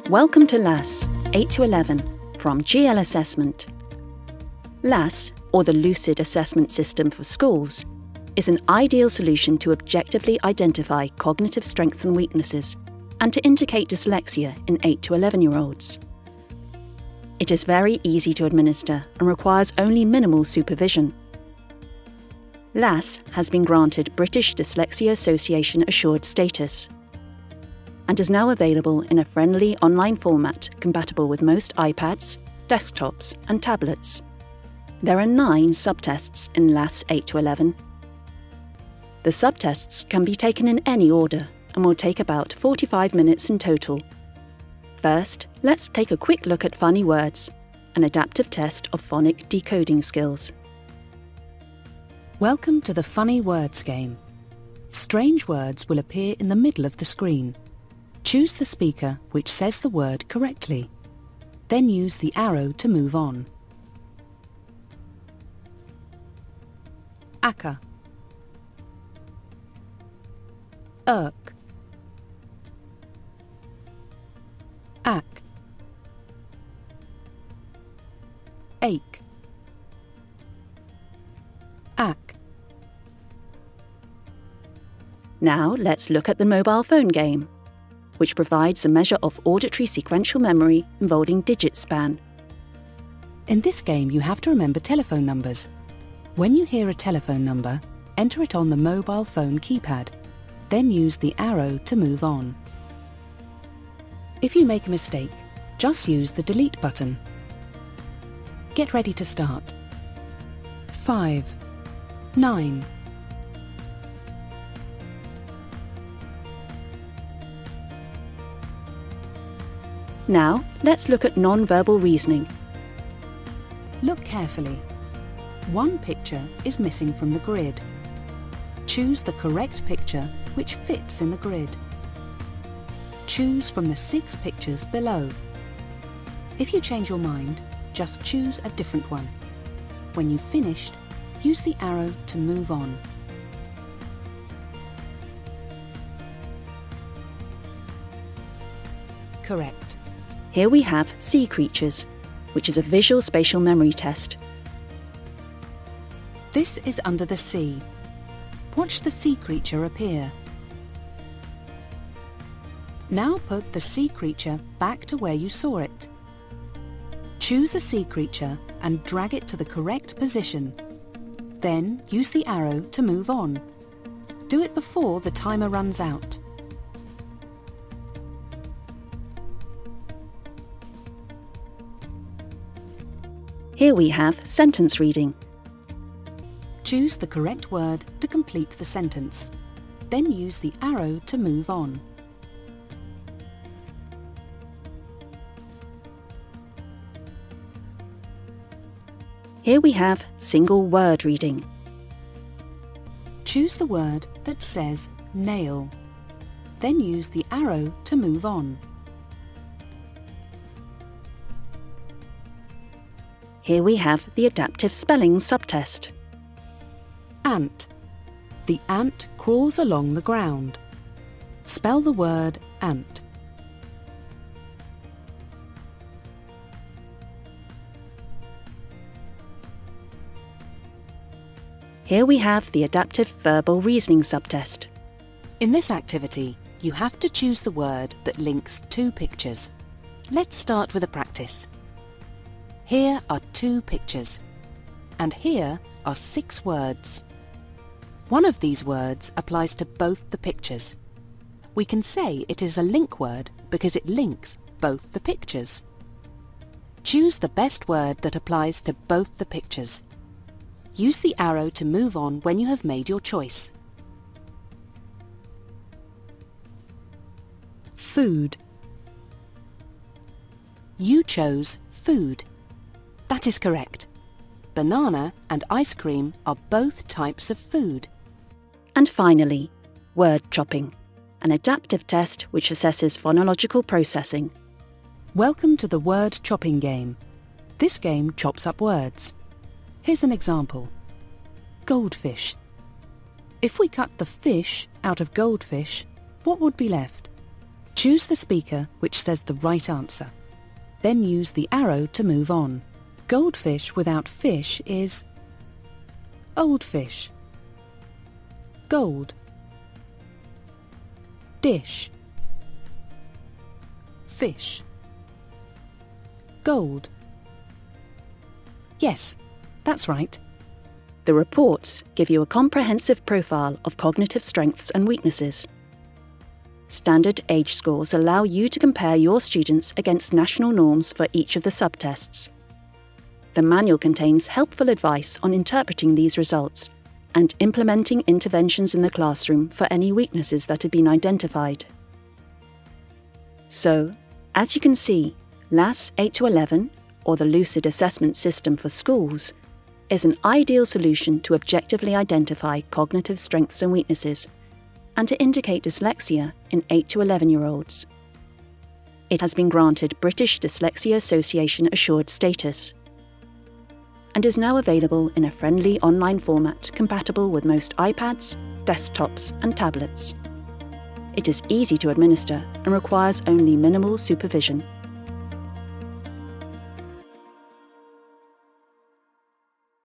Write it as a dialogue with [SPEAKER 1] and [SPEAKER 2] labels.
[SPEAKER 1] Welcome to LASS 8 to 11 from GL Assessment. LASS, or the Lucid Assessment System for Schools, is an ideal solution to objectively identify cognitive strengths and weaknesses and to indicate dyslexia in 8 to 11-year-olds. It is very easy to administer and requires only minimal supervision. LASS has been granted British Dyslexia Association Assured status and is now available in a friendly online format compatible with most iPads, desktops and tablets. There are 9 subtests in LASS 8 to 11. The subtests can be taken in any order and will take about 45 minutes in total. First, let's take a quick look at funny words, an adaptive test of phonic decoding skills.
[SPEAKER 2] Welcome to the Funny Words game. Strange words will appear in the middle of the screen. Choose the speaker which says the word correctly. Then use the arrow to move on. Aka, irk, ack, ache, ack.
[SPEAKER 1] Now let's look at the mobile phone game, which provides a measure of auditory sequential memory involving digit span.
[SPEAKER 2] In this game you have to remember telephone numbers. When you hear a telephone number, enter it on the mobile phone keypad. Then use the arrow to move on. If you make a mistake, just use the delete button. Get ready to start. 5, 9.
[SPEAKER 1] Now, let's look at non-verbal reasoning.
[SPEAKER 2] Look carefully. One picture is missing from the grid. Choose the correct picture which fits in the grid. Choose from the 6 pictures below. If you change your mind, just choose a different one. When you've finished, use the arrow to move on. Correct.
[SPEAKER 1] Here we have sea creatures, which is a visual spatial memory test.
[SPEAKER 2] This is under the sea. Watch the sea creature appear. Now put the sea creature back to where you saw it. Choose a sea creature and drag it to the correct position. Then use the arrow to move on. Do it before the timer runs out.
[SPEAKER 1] Here we have sentence reading.
[SPEAKER 2] Choose the correct word to complete the sentence. Then use the arrow to move on.
[SPEAKER 1] Here we have single word reading.
[SPEAKER 2] Choose the word that says nail. Then use the arrow to move on.
[SPEAKER 1] Here we have the adaptive spelling subtest.
[SPEAKER 2] Ant. The ant crawls along the ground. Spell the word ant.
[SPEAKER 1] Here we have the adaptive verbal reasoning subtest.
[SPEAKER 2] In this activity, you have to choose the word that links 2 pictures. Let's start with a practice. Here are 2 pictures, and here are 6 words. One of these words applies to both the pictures. We can say it is a link word because it links both the pictures. Choose the best word that applies to both the pictures. Use the arrow to move on when you have made your choice. Food. You chose food. That is correct. Banana and ice cream are both types of food.
[SPEAKER 1] And finally, word chopping, an adaptive test which assesses phonological processing.
[SPEAKER 2] Welcome to the word chopping game. This game chops up words. Here's an example. Goldfish. If we cut the fish out of goldfish, what would be left? Choose the speaker which says the right answer. Then use the arrow to move on. Goldfish without fish is old fish. Gold. Dish. Fish. Gold. Yes, that's right.
[SPEAKER 1] The reports give you a comprehensive profile of cognitive strengths and weaknesses. Standard age scores allow you to compare your students against national norms for each of the subtests. The manual contains helpful advice on interpreting these results and implementing interventions in the classroom for any weaknesses that have been identified. So, as you can see, LASS 8 to 11, or the Lucid Assessment System for schools, is an ideal solution to objectively identify cognitive strengths and weaknesses, and to indicate dyslexia in 8 to 11-year-olds. It has been granted British Dyslexia Association assured status, and is now available in a friendly online format compatible with most iPads, desktops and tablets. It is easy to administer and requires only minimal supervision.